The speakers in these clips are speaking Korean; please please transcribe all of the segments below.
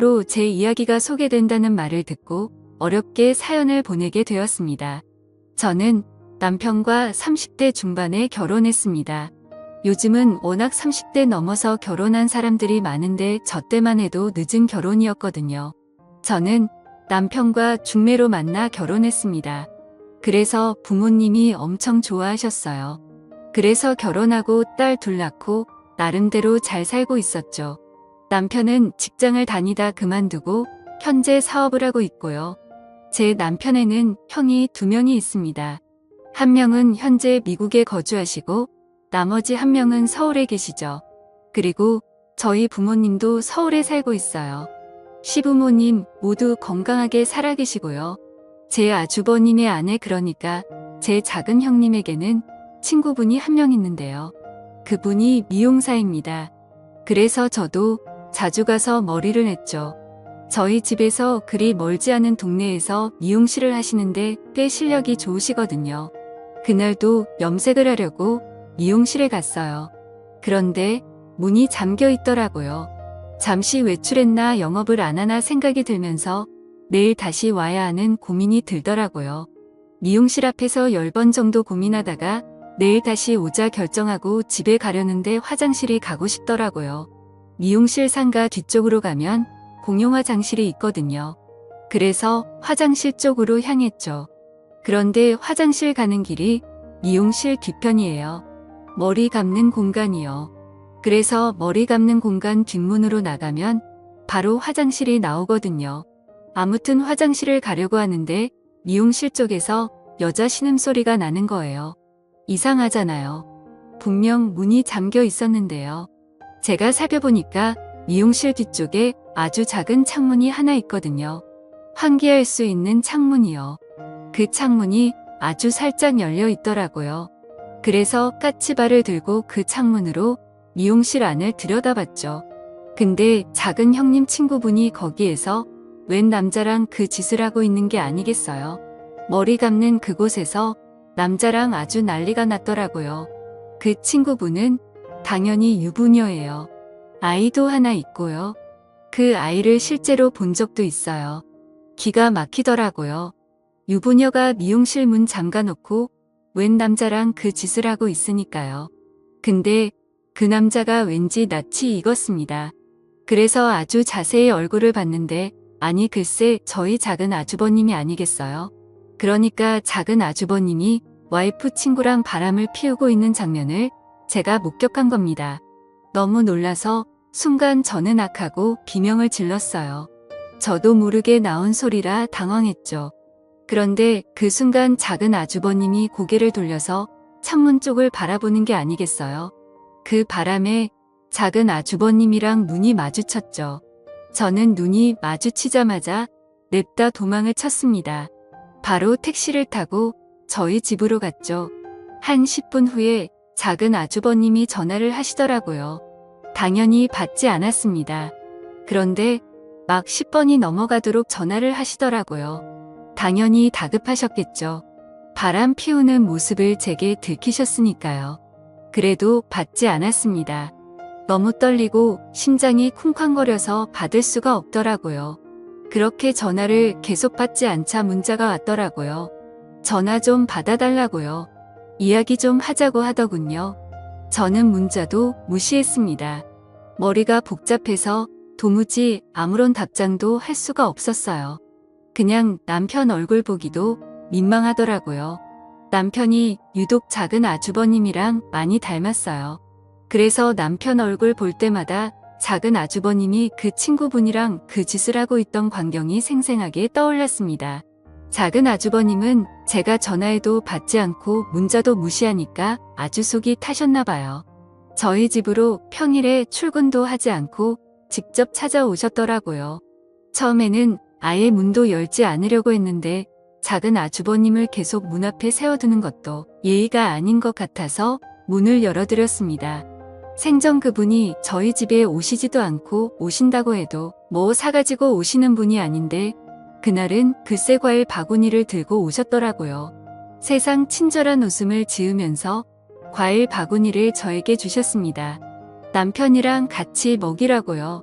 로 제 이야기가 소개된다는 말을 듣고 어렵게 사연을 보내게 되었습니다. 저는 남편과 30대 중반에 결혼했습니다. 요즘은 워낙 30대 넘어서 결혼한 사람들이 많은데 저 때만 해도 늦은 결혼이었거든요. 저는 남편과 중매로 만나 결혼했습니다. 그래서 부모님이 엄청 좋아하셨어요. 그래서 결혼하고 딸 둘 낳고 나름대로 잘 살고 있었죠. 남편은 직장을 다니다 그만두고 현재 사업을 하고 있고요. 제 남편에는 형이 2명이 있습니다. 한 명은 현재 미국에 거주하시고 나머지 한 명은 서울에 계시죠. 그리고 저희 부모님도 서울에 살고 있어요. 시부모님 모두 건강하게 살아계시고요. 제 아주버님의 아내 그러니까 제 작은 형님에게는 친구분이 한 명 있는데요. 그분이 미용사입니다. 그래서 저도 자주 가서 머리를 했죠. 저희 집에서 그리 멀지 않은 동네에서 미용실을 하시는데 꽤 실력이 좋으시거든요. 그날도 염색을 하려고 미용실에 갔어요. 그런데 문이 잠겨 있더라고요. 잠시 외출했나 영업을 안 하나 생각이 들면서 내일 다시 와야 하는 고민이 들더라고요. 미용실 앞에서 10번 정도 고민하다가 내일 다시 오자 결정하고 집에 가려는데 화장실이 가고 싶더라고요. 미용실 상가 뒤쪽으로 가면 공용 화장실이 있거든요. 그래서 화장실 쪽으로 향했죠. 그런데 화장실 가는 길이 미용실 뒤편이에요. 머리 감는 공간이요. 그래서 머리 감는 공간 뒷문으로 나가면 바로 화장실이 나오거든요. 아무튼 화장실을 가려고 하는데 미용실 쪽에서 여자 신음소리가 나는 거예요. 이상하잖아요. 분명 문이 잠겨 있었는데요. 제가 살펴보니까 미용실 뒤쪽에 아주 작은 창문이 하나 있거든요. 환기할 수 있는 창문이요. 그 창문이 아주 살짝 열려 있더라고요. 그래서 까치발을 들고 그 창문으로 미용실 안을 들여다봤죠. 근데 작은 형님 친구분이 거기에서 웬 남자랑 그 짓을 하고 있는 게 아니겠어요. 머리 감는 그곳에서 남자랑 아주 난리가 났더라고요. 그 친구분은 당연히 유부녀예요. 아이도 하나 있고요. 그 아이를 실제로 본 적도 있어요. 기가 막히더라고요. 유부녀가 미용실 문 잠가놓고 웬 남자랑 그 짓을 하고 있으니까요. 근데 그 남자가 왠지 낯이 익었습니다. 그래서 아주 자세히 얼굴을 봤는데 아니 글쎄 저희 작은 아주버님이 아니겠어요? 그러니까 작은 아주버님이 와이프 친구랑 바람을 피우고 있는 장면을 제가 목격한 겁니다. 너무 놀라서 순간 저는 악하고 비명을 질렀어요. 저도 모르게 나온 소리라 당황했죠. 그런데 그 순간 작은 아주버님이 고개를 돌려서 창문 쪽을 바라보는 게 아니겠어요? 그 바람에 작은 아주버님이랑 눈이 마주쳤죠. 저는 눈이 마주치자마자 냅다 도망을 쳤습니다. 바로 택시를 타고 저희 집으로 갔죠. 한 10분 후에 작은 아주버님이 전화를 하시더라고요. 당연히 받지 않았습니다. 그런데 막 10번이 넘어가도록 전화를 하시더라고요. 당연히 다급하셨겠죠. 바람 피우는 모습을 제게 들키셨으니까요. 그래도 받지 않았습니다. 너무 떨리고 심장이 쿵쾅거려서 받을 수가 없더라고요. 그렇게 전화를 계속 받지 않자 문자가 왔더라고요. 전화 좀 받아달라고요. 이야기 좀 하자고 하더군요. 저는 문자도 무시했습니다. 머리가 복잡해서 도무지 아무런 답장도 할 수가 없었어요. 그냥 남편 얼굴 보기도 민망하더라고요. 남편이 유독 작은 아주버님이랑 많이 닮았어요. 그래서 남편 얼굴 볼 때마다 작은 아주버님이 그 친구분이랑 그 짓을 하고 있던 광경이 생생하게 떠올랐습니다. 작은 아주버님은 제가 전화해도 받지 않고 문자도 무시하니까 아주 속이 타셨나 봐요. 저희 집으로 평일에 출근도 하지 않고 직접 찾아오셨더라고요. 처음에는 아예 문도 열지 않으려고 했는데 작은 아주버님을 계속 문 앞에 세워두는 것도 예의가 아닌 것 같아서 문을 열어드렸습니다. 생전 그분이 저희 집에 오시지도 않고 오신다고 해도 뭐 사가지고 오시는 분이 아닌데 그날은 글쎄 과일 바구니를 들고 오셨더라고요. 세상 친절한 웃음을 지으면서 과일 바구니를 저에게 주셨습니다. 남편이랑 같이 먹이라고요.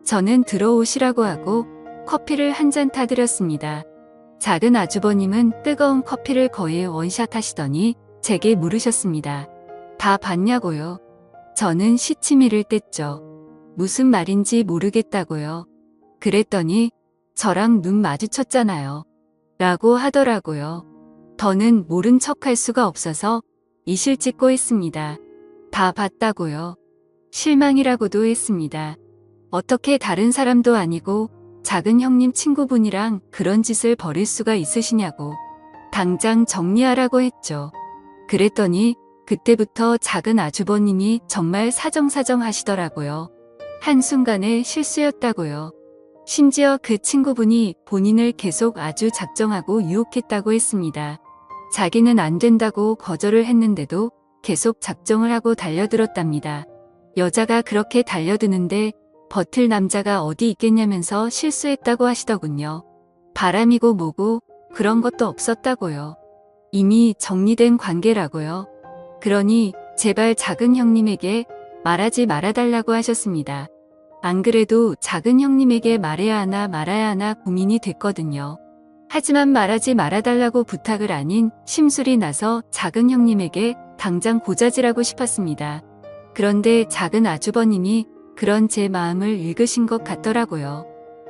저는 들어오시라고 하고 커피를 한 잔 타드렸습니다. 작은 아주버님은 뜨거운 커피를 거의 원샷 하시더니 제게 물으셨습니다. 다 봤냐고요? 저는 시치미를 뗐죠. 무슨 말인지 모르겠다고요. 그랬더니 저랑 눈 마주쳤잖아요. 라고 하더라고요. 더는 모른 척할 수가 없어서 이실 찍고 했습니다. 다 봤다고요. 실망이라고도 했습니다. 어떻게 다른 사람도 아니고 작은 형님 친구분이랑 그런 짓을 벌일 수가 있으시냐고. 당장 정리하라고 했죠. 그랬더니 그때부터 작은 아주버님이 정말 사정사정 하시더라고요. 한순간에 실수였다고요. 심지어 그 친구분이 본인을 계속 아주 작정하고 유혹했다고 했습니다. 자기는 안 된다고 거절을 했는데도 계속 작정을 하고 달려들었답니다. 여자가 그렇게 달려드는데 버틸 남자가 어디 있겠냐면서 실수했다고 하시더군요. 바람이고 뭐고 그런 것도 없었다고요. 이미 정리된 관계라고요. 그러니 제발 작은 형님에게 말하지 말아달라고 하셨습니다. 안 그래도 작은 형님에게 말해야 하나 말아야 하나 고민이 됐거든요. 하지만 말하지 말아달라고 부탁을 아닌 심술이 나서 작은 형님에게 당장 고자질하고 싶었습니다. 그런데 작은 아주버님이 그런 제 마음을 읽으신 것 같더라고요.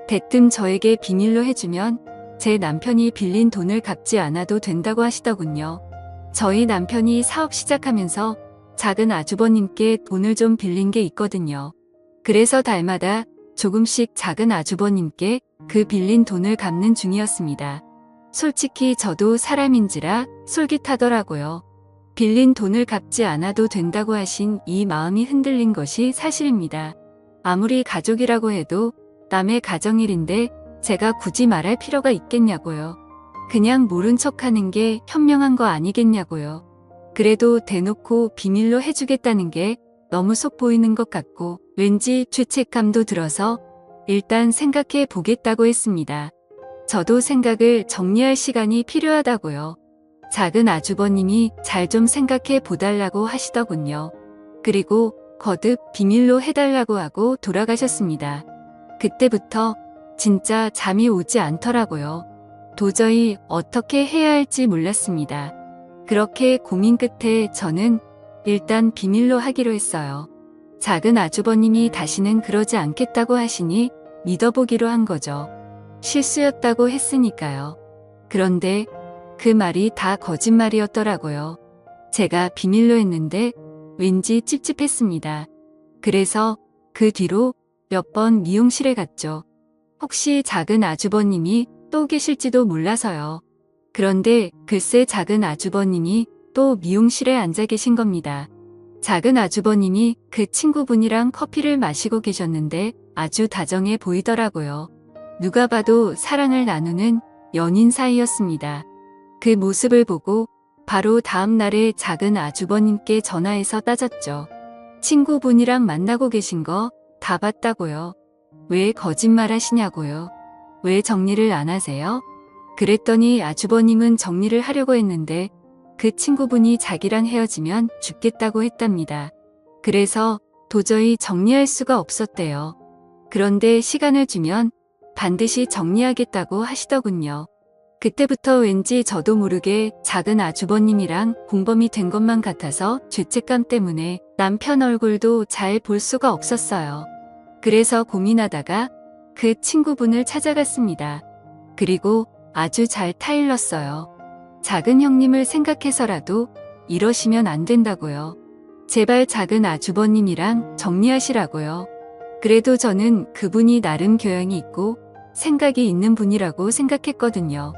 대뜸 저에게 비밀로 해주면 제 남편이 빌린 돈을 갚지 않아도 된다고 하시더군요. 저희 남편이 사업 시작하면서 작은 아주버님께 돈을 좀 빌린 게 있거든요. 그래서 달마다 조금씩 작은 아주버님께 그 빌린 돈을 갚는 중이었습니다. 솔직히 저도 사람인지라 솔깃하더라고요. 빌린 돈을 갚지 않아도 된다고 하신 이 마음이 흔들린 것이 사실입니다. 아무리 가족이라고 해도 남의 가정일인데 제가 굳이 말할 필요가 있겠냐고요. 그냥 모른 척하는 게 현명한 거 아니겠냐고요. 그래도 대놓고 비밀로 해주겠다는 게 너무 속 보이는 것 같고 왠지 죄책감도 들어서 일단 생각해 보겠다고 했습니다. 저도 생각을 정리할 시간이 필요하다고요. 작은 아주버님이 잘 좀 생각해 보달라고 하시더군요. 그리고 거듭 비밀로 해달라고 하고 돌아가셨습니다. 그때부터 진짜 잠이 오지 않더라고요. 도저히 어떻게 해야 할지 몰랐습니다. 그렇게 고민 끝에 저는 일단 비밀로 하기로 했어요. 작은 아주버님이 다시는 그러지 않겠다고 하시니 믿어보기로 한 거죠. 실수였다고 했으니까요. 그런데 그 말이 다 거짓말이었더라고요. 제가 비밀로 했는데 왠지 찝찝했습니다. 그래서 그 뒤로 몇 번 미용실에 갔죠. 혹시 작은 아주버님이 또 계실지도 몰라서요. 그런데 글쎄 작은 아주버님이 또 미용실에 앉아 계신 겁니다. 작은 아주버님이 그 친구분이랑 커피를 마시고 계셨는데 아주 다정해 보이더라고요. 누가 봐도 사랑을 나누는 연인 사이였습니다. 그 모습을 보고 바로 다음 날에 작은 아주버님께 전화해서 따졌죠. 친구분이랑 만나고 계신 거 다 봤다고요. 왜 거짓말 하시냐고요. 왜 정리를 안 하세요? 그랬더니 아주버님은 정리를 하려고 했는데 그 친구분이 자기랑 헤어지면 죽겠다고 했답니다. 그래서 도저히 정리할 수가 없었대요. 그런데 시간을 주면 반드시 정리하겠다고 하시더군요. 그때부터 왠지 저도 모르게 작은 아주버님이랑 공범이 된 것만 같아서 죄책감 때문에 남편 얼굴도 잘 볼 수가 없었어요. 그래서 고민하다가 그 친구분을 찾아갔습니다. 그리고 아주 잘 타일렀어요. 작은 형님을 생각해서라도 이러시면 안 된다고요. 제발 작은 아주버님이랑 정리하시라고요. 그래도 저는 그분이 나름 교양이 있고 생각이 있는 분이라고 생각했거든요.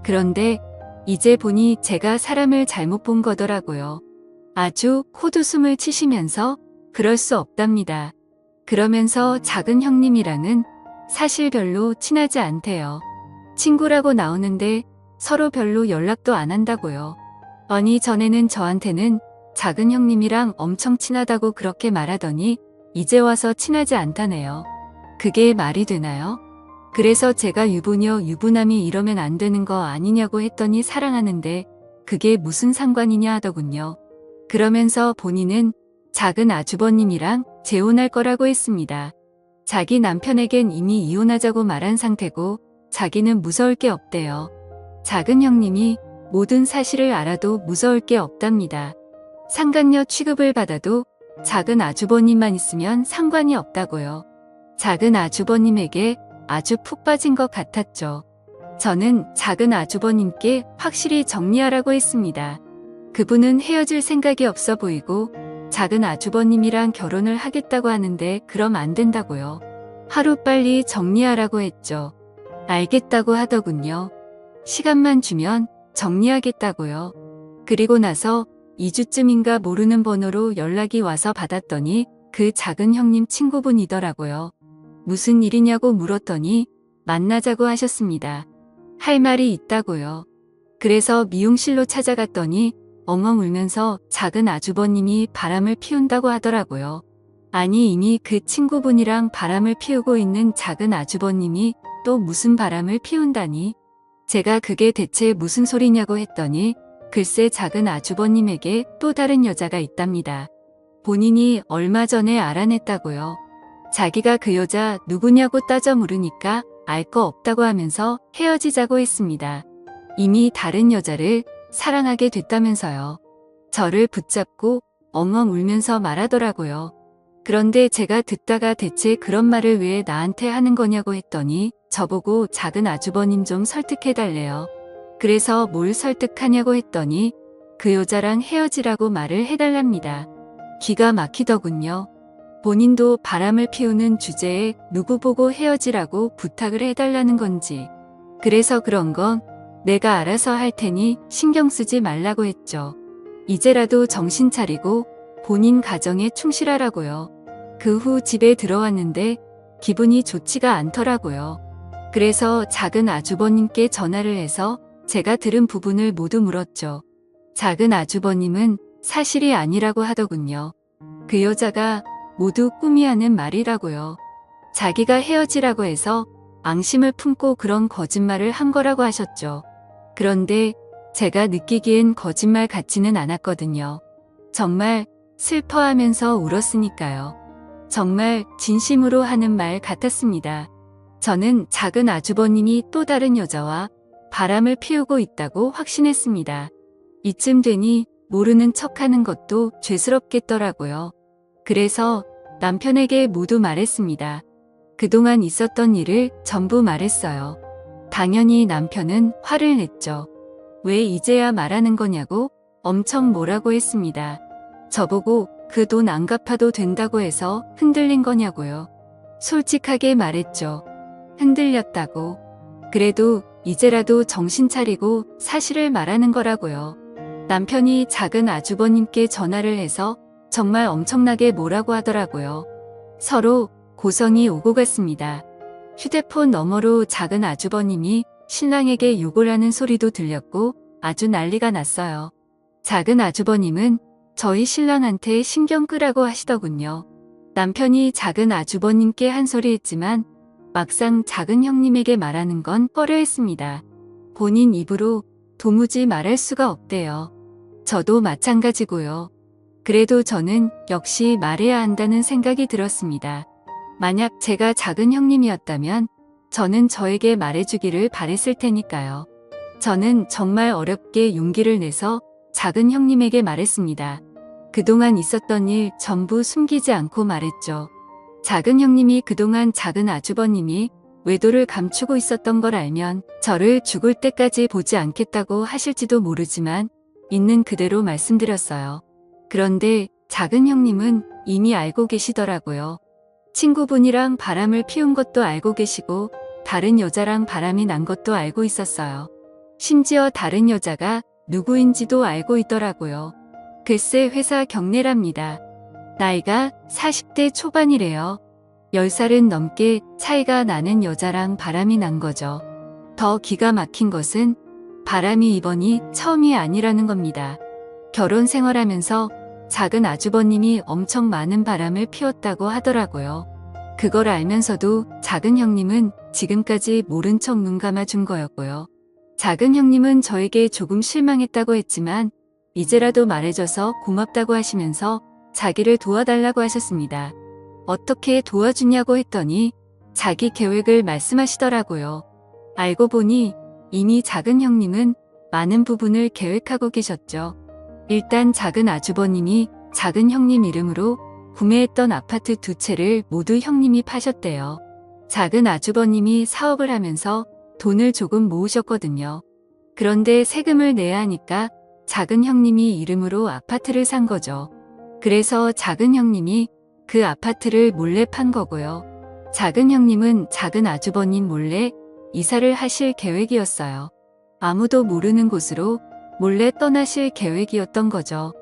그런데 이제 보니 제가 사람을 잘못 본 거더라고요. 아주 콧웃음을 치시면서 그럴 수 없답니다. 그러면서 작은 형님이랑은 사실 별로 친하지 않대요. 친구라고 나오는데 서로 별로 연락도 안 한다고요. 아니 전에는 저한테는 작은 형님이랑 엄청 친하다고 그렇게 말하더니 이제 와서 친하지 않다네요. 그게 말이 되나요? 그래서 제가 유부녀 유부남이 이러면 안 되는 거 아니냐고 했더니 사랑하는데 그게 무슨 상관이냐 하더군요. 그러면서 본인은 작은 아주버님이랑 재혼할 거라고 했습니다. 자기 남편에겐 이미 이혼하자고 말한 상태고 자기는 무서울 게 없대요. 작은 형님이 모든 사실을 알아도 무서울 게 없답니다. 상간녀 취급을 받아도 작은 아주버님만 있으면 상관이 없다고요. 작은 아주버님에게 아주 푹 빠진 것 같았죠. 저는 작은 아주버님께 확실히 정리하라고 했습니다. 그분은 헤어질 생각이 없어 보이고 작은 아주버님이랑 결혼을 하겠다고 하는데 그럼 안 된다고요. 하루빨리 정리하라고 했죠. 알겠다고 하더군요. 시간만 주면 정리하겠다고요. 그리고 나서 2주쯤인가 모르는 번호로 연락이 와서 받았더니 그 작은 형님 친구분이더라고요. 무슨 일이냐고 물었더니 만나자고 하셨습니다. 할 말이 있다고요. 그래서 미용실로 찾아갔더니 엉엉 울면서 작은 아주버님이 바람을 피운다고 하더라고요. 아니 이미 그 친구분이랑 바람을 피우고 있는 작은 아주버님이 또 무슨 바람을 피운다니? 제가 그게 대체 무슨 소리냐고 했더니 글쎄 작은 아주버님에게 또 다른 여자가 있답니다. 본인이 얼마 전에 알아냈다고요. 자기가 그 여자 누구냐고 따져 물으니까 알 거 없다고 하면서 헤어지자고 했습니다. 이미 다른 여자를 사랑하게 됐다면서요. 저를 붙잡고 엉엉 울면서 말하더라고요. 그런데 제가 듣다가 대체 그런 말을 왜 나한테 하는 거냐고 했더니 저보고 작은 아주버님 좀 설득해달래요. 그래서 뭘 설득하냐고 했더니 그 여자랑 헤어지라고 말을 해달랍니다. 기가 막히더군요. 본인도 바람을 피우는 주제에 누구 보고 헤어지라고 부탁을 해달라는 건지. 그래서 그런 건 내가 알아서 할 테니 신경 쓰지 말라고 했죠. 이제라도 정신 차리고 본인 가정에 충실하라고요. 그 후 집에 들어왔는데 기분이 좋지가 않더라고요. 그래서 작은 아주버님께 전화를 해서 제가 들은 부분을 모두 물었죠. 작은 아주버님은 사실이 아니라고 하더군요. 그 여자가 모두 꿈이 하는 말이라고요. 자기가 헤어지라고 해서 앙심을 품고 그런 거짓말을 한 거라고 하셨죠. 그런데 제가 느끼기엔 거짓말 같지는 않았거든요. 정말 슬퍼하면서 울었으니까요. 정말 진심으로 하는 말 같았습니다. 저는 작은 아주버님이 또 다른 여자와 바람을 피우고 있다고 확신했습니다. 이쯤 되니 모르는 척하는 것도 죄스럽겠더라고요. 그래서 남편에게 모두 말했습니다. 그동안 있었던 일을 전부 말했어요. 당연히 남편은 화를 냈죠. 왜 이제야 말하는 거냐고 엄청 뭐라고 했습니다. 저보고 그 돈 안 갚아도 된다고 해서 흔들린 거냐고요. 솔직하게 말했죠. 흔들렸다고. 그래도 이제라도 정신 차리고 사실을 말하는 거라고요. 남편이 작은 아주버님께 전화를 해서 정말 엄청나게 뭐라고 하더라고요. 서로 고성이 오고 갔습니다. 휴대폰 너머로 작은 아주버님이 신랑에게 욕을 하는 소리도 들렸고 아주 난리가 났어요. 작은 아주버님은 저희 신랑한테 신경 끄라고 하시더군요. 남편이 작은 아주버님께 한 소리 했지만 막상 작은 형님에게 말하는 건 꺼려했습니다. 본인 입으로 도무지 말할 수가 없대요. 저도 마찬가지고요. 그래도 저는 역시 말해야 한다는 생각이 들었습니다. 만약 제가 작은 형님이었다면 저는 저에게 말해주기를 바랬을 테니까요. 저는 정말 어렵게 용기를 내서 작은 형님에게 말했습니다. 그동안 있었던 일 전부 숨기지 않고 말했죠. 작은 형님이 그동안 작은 아주버님이 외도를 감추고 있었던 걸 알면 저를 죽을 때까지 보지 않겠다고 하실지도 모르지만 있는 그대로 말씀드렸어요. 그런데 작은 형님은 이미 알고 계시더라고요. 친구분이랑 바람을 피운 것도 알고 계시고 다른 여자랑 바람이 난 것도 알고 있었어요. 심지어 다른 여자가 누구인지도 알고 있더라고요. 글쎄 회사 경례랍니다. 나이가 40대 초반이래요. 10살은 넘게 차이가 나는 여자랑 바람이 난 거죠. 더 기가 막힌 것은 바람이 이번이 처음이 아니라는 겁니다. 결혼 생활하면서 작은 아주버님이 엄청 많은 바람을 피웠다고 하더라고요. 그걸 알면서도 작은 형님은 지금까지 모른 척 눈 감아준 거였고요. 작은 형님은 저에게 조금 실망했다고 했지만 이제라도 말해줘서 고맙다고 하시면서 자기를 도와달라고 하셨습니다. 어떻게 도와주냐고 했더니 자기 계획을 말씀하시더라고요. 알고 보니 이미 작은 형님은 많은 부분을 계획하고 계셨죠. 일단 작은 아주버님이 작은 형님 이름으로 구매했던 아파트 2채를 모두 형님이 파셨대요. 작은 아주버님이 사업을 하면서 돈을 조금 모으셨거든요. 그런데 세금을 내야 하니까 작은 형님이 이름으로 아파트를 산 거죠. 그래서 작은 형님이 그 아파트를 몰래 판 거고요. 작은 형님은 작은 아주버님 몰래 이사를 하실 계획이었어요. 아무도 모르는 곳으로 몰래 떠나실 계획이었던 거죠.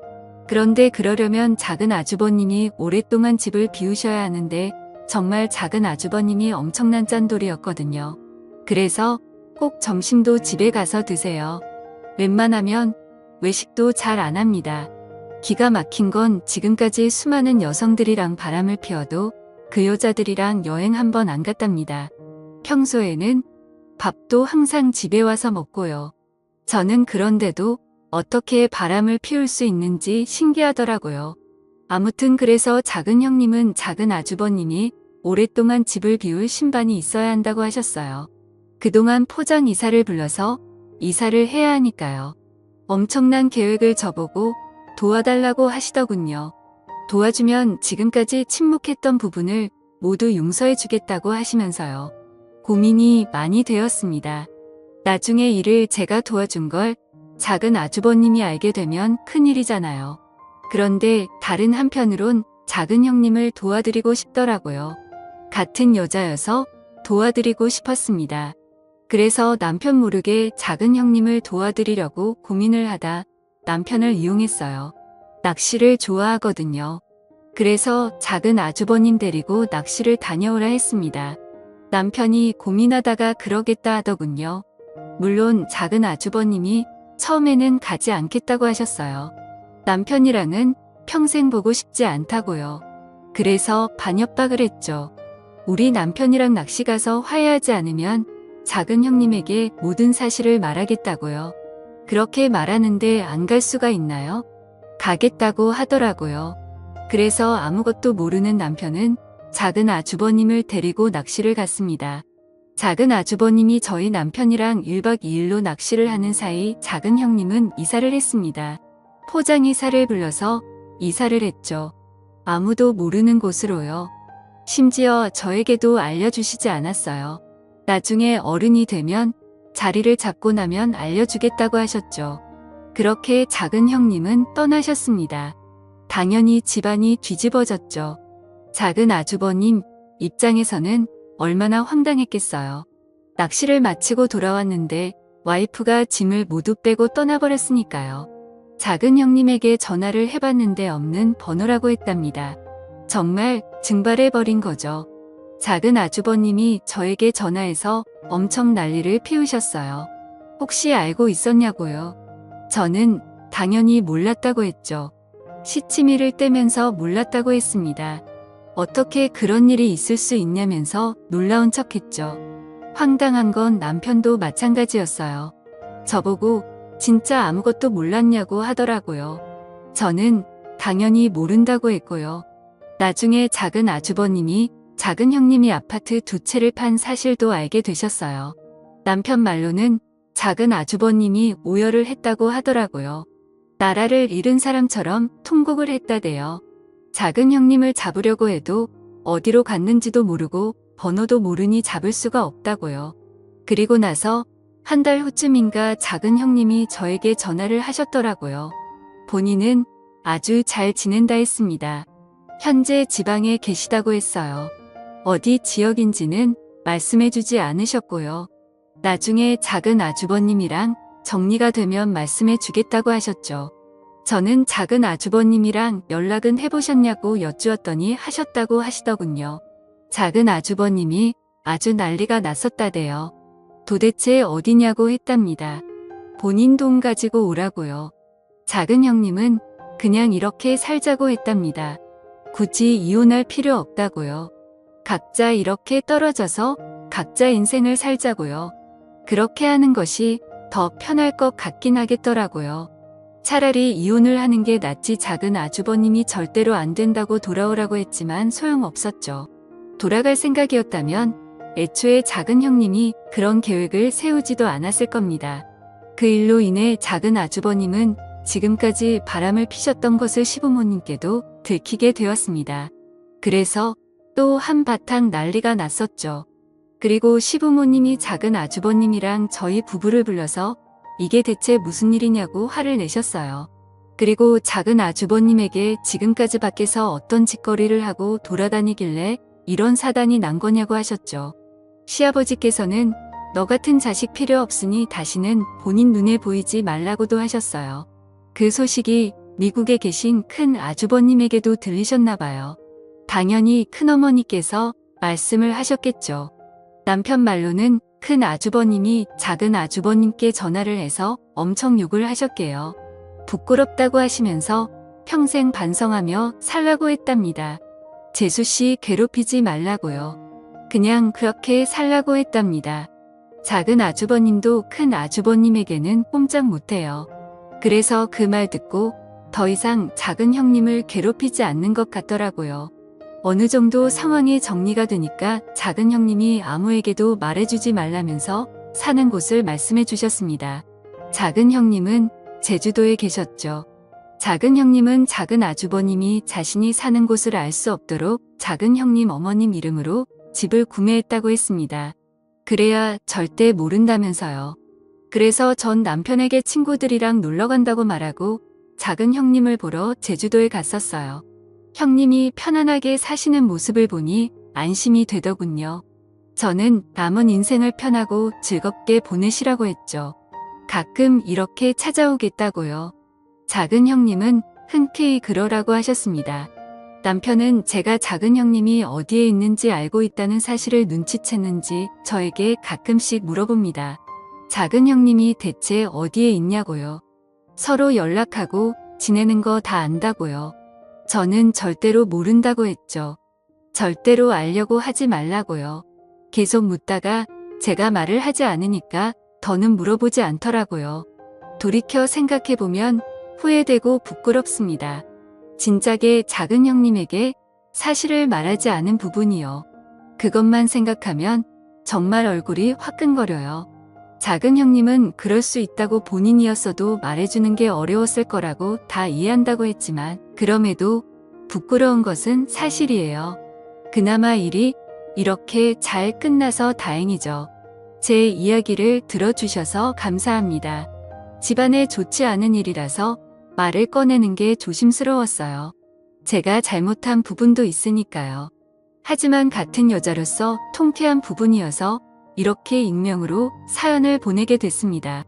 그런데 그러려면 작은 아주버님이 오랫동안 집을 비우셔야 하는데 정말 작은 아주버님이 엄청난 짠돌이였거든요. 그래서 꼭 점심도 집에 가서 드세요. 웬만하면 외식도 잘 안 합니다. 기가 막힌 건 지금까지 수많은 여성들이랑 바람을 피워도 그 여자들이랑 여행 한 번 안 갔답니다. 평소에는 밥도 항상 집에 와서 먹고요. 저는 그런데도 어떻게 바람을 피울 수 있는지 신기하더라고요. 아무튼 그래서 작은 형님은 작은 아주버님이 오랫동안 집을 비울 신반이 있어야 한다고 하셨어요. 그동안 포장 이사를 불러서 이사를 해야 하니까요. 엄청난 계획을 저보고 도와달라고 하시더군요. 도와주면 지금까지 침묵했던 부분을 모두 용서해 주겠다고 하시면서요. 고민이 많이 되었습니다. 나중에 일을 제가 도와준 걸 작은 아주버님이 알게 되면 큰일이잖아요. 그런데 다른 한편으론 작은 형님을 도와드리고 싶더라고요. 같은 여자여서 도와드리고 싶었습니다. 그래서 남편 모르게 작은 형님을 도와드리려고 고민을 하다 남편을 이용했어요. 낚시를 좋아하거든요. 그래서 작은 아주버님 데리고 낚시를 다녀오라 했습니다. 남편이 고민하다가 그러겠다 하더군요. 물론 작은 아주버님이 처음에는 가지 않겠다고 하셨어요. 남편이랑은 평생 보고 싶지 않다고요. 그래서 반협박을 했죠. 우리 남편이랑 낚시 가서 화해하지 않으면 작은 형님에게 모든 사실을 말하겠다고요. 그렇게 말하는데 안 갈 수가 있나요? 가겠다고 하더라고요. 그래서 아무것도 모르는 남편은 작은 아주버님을 데리고 낚시를 갔습니다. 작은 아주버님이 저희 남편이랑 1박 2일로 낚시를 하는 사이 작은 형님은 이사를 했습니다. 포장 이사를 불러서 이사를 했죠. 아무도 모르는 곳으로요. 심지어 저에게도 알려주시지 않았어요. 나중에 어른이 되면 자리를 잡고 나면 알려주겠다고 하셨죠. 그렇게 작은 형님은 떠나셨습니다. 당연히 집안이 뒤집어졌죠. 작은 아주버님 입장에서는 얼마나 황당했겠어요. 낚시를 마치고 돌아왔는데 와이프가 짐을 모두 빼고 떠나버렸으니까요. 작은 형님에게 전화를 해봤는데 없는 번호라고 했답니다. 정말 증발해버린 거죠. 작은 아주버님이 저에게 전화해서 엄청 난리를 피우셨어요. 혹시 알고 있었냐고요? 저는 당연히 몰랐다고 했죠. 시치미를 떼면서 몰랐다고 했습니다. 어떻게 그런 일이 있을 수 있냐면서 놀라운 척했죠. 황당한 건 남편도 마찬가지였어요. 저보고 진짜 아무것도 몰랐냐고 하더라고요. 저는 당연히 모른다고 했고요. 나중에 작은 아주버님이 작은 형님이 아파트 2채를 판 사실도 알게 되셨어요. 남편 말로는 작은 아주버님이 오열을 했다고 하더라고요. 나라를 잃은 사람처럼 통곡을 했다대요. 작은 형님을 잡으려고 해도 어디로 갔는지도 모르고 번호도 모르니 잡을 수가 없다고요. 그리고 나서 한 달 후쯤인가 작은 형님이 저에게 전화를 하셨더라고요. 본인은 아주 잘 지낸다 했습니다. 현재 지방에 계시다고 했어요. 어디 지역인지는 말씀해주지 않으셨고요. 나중에 작은 아주버님이랑 정리가 되면 말씀해주겠다고 하셨죠. 저는 작은 아주버님이랑 연락은 해보셨냐고 여쭈었더니 하셨다고 하시더군요. 작은 아주버님이 아주 난리가 났었다대요. 도대체 어디냐고 했답니다. 본인 돈 가지고 오라고요. 작은 형님은 그냥 이렇게 살자고 했답니다. 굳이 이혼할 필요 없다고요. 각자 이렇게 떨어져서 각자 인생을 살자고요. 그렇게 하는 것이 더 편할 것 같긴 하겠더라고요. 차라리 이혼을 하는 게 낫지. 작은 아주버님이 절대로 안 된다고 돌아오라고 했지만 소용없었죠. 돌아갈 생각이었다면 애초에 작은 형님이 그런 계획을 세우지도 않았을 겁니다. 그 일로 인해 작은 아주버님은 지금까지 바람을 피셨던 것을 시부모님께도 들키게 되었습니다. 그래서 또 한바탕 난리가 났었죠. 그리고 시부모님이 작은 아주버님이랑 저희 부부를 불러서 이게 대체 무슨 일이냐고 화를 내셨어요. 그리고 작은 아주버님에게 지금까지 밖에서 어떤 짓거리를 하고 돌아다니길래 이런 사단이 난 거냐고 하셨죠. 시아버지께서는 너 같은 자식 필요 없으니 다시는 본인 눈에 보이지 말라고도 하셨어요. 그 소식이 미국에 계신 큰 아주버님에게도 들리셨나 봐요. 당연히 큰어머니께서 말씀을 하셨겠죠. 남편 말로는 큰 아주버님이 작은 아주버님께 전화를 해서 엄청 욕을 하셨게요. 부끄럽다고 하시면서 평생 반성하며 살라고 했답니다. 재수씨 괴롭히지 말라고요. 그냥 그렇게 살라고 했답니다. 작은 아주버님도 큰 아주버님에게는 꼼짝 못해요. 그래서 그 말 듣고 더 이상 작은 형님을 괴롭히지 않는 것 같더라고요. 어느 정도 상황이 정리가 되니까 작은 형님이 아무에게도 말해주지 말라면서 사는 곳을 말씀해 주셨습니다. 작은 형님은 제주도에 계셨죠. 작은 형님은 작은 아주버님이 자신이 사는 곳을 알 수 없도록 작은 형님 어머님 이름으로 집을 구매했다고 했습니다. 그래야 절대 모른다면서요. 그래서 전 남편에게 친구들이랑 놀러 간다고 말하고 작은 형님을 보러 제주도에 갔었어요. 형님이 편안하게 사시는 모습을 보니 안심이 되더군요. 저는 남은 인생을 편하고 즐겁게 보내시라고 했죠. 가끔 이렇게 찾아오겠다고요. 작은 형님은 흔쾌히 그러라고 하셨습니다. 남편은 제가 작은 형님이 어디에 있는지 알고 있다는 사실을 눈치챘는지 저에게 가끔씩 물어봅니다. 작은 형님이 대체 어디에 있냐고요. 서로 연락하고 지내는 거 다 안다고요. 저는 절대로 모른다고 했죠. 절대로 알려고 하지 말라고요. 계속 묻다가 제가 말을 하지 않으니까 더는 물어보지 않더라고요. 돌이켜 생각해보면 후회되고 부끄럽습니다. 진작에 작은 형님에게 사실을 말하지 않은 부분이요. 그것만 생각하면 정말 얼굴이 화끈거려요. 작은 형님은 그럴 수 있다고 본인이었어도 말해주는 게 어려웠을 거라고 다 이해한다고 했지만 그럼에도 부끄러운 것은 사실이에요. 그나마 일이 이렇게 잘 끝나서 다행이죠. 제 이야기를 들어주셔서 감사합니다. 집안에 좋지 않은 일이라서 말을 꺼내는 게 조심스러웠어요. 제가 잘못한 부분도 있으니까요. 하지만 같은 여자로서 통쾌한 부분이어서 이렇게 익명으로 사연을 보내게 됐습니다.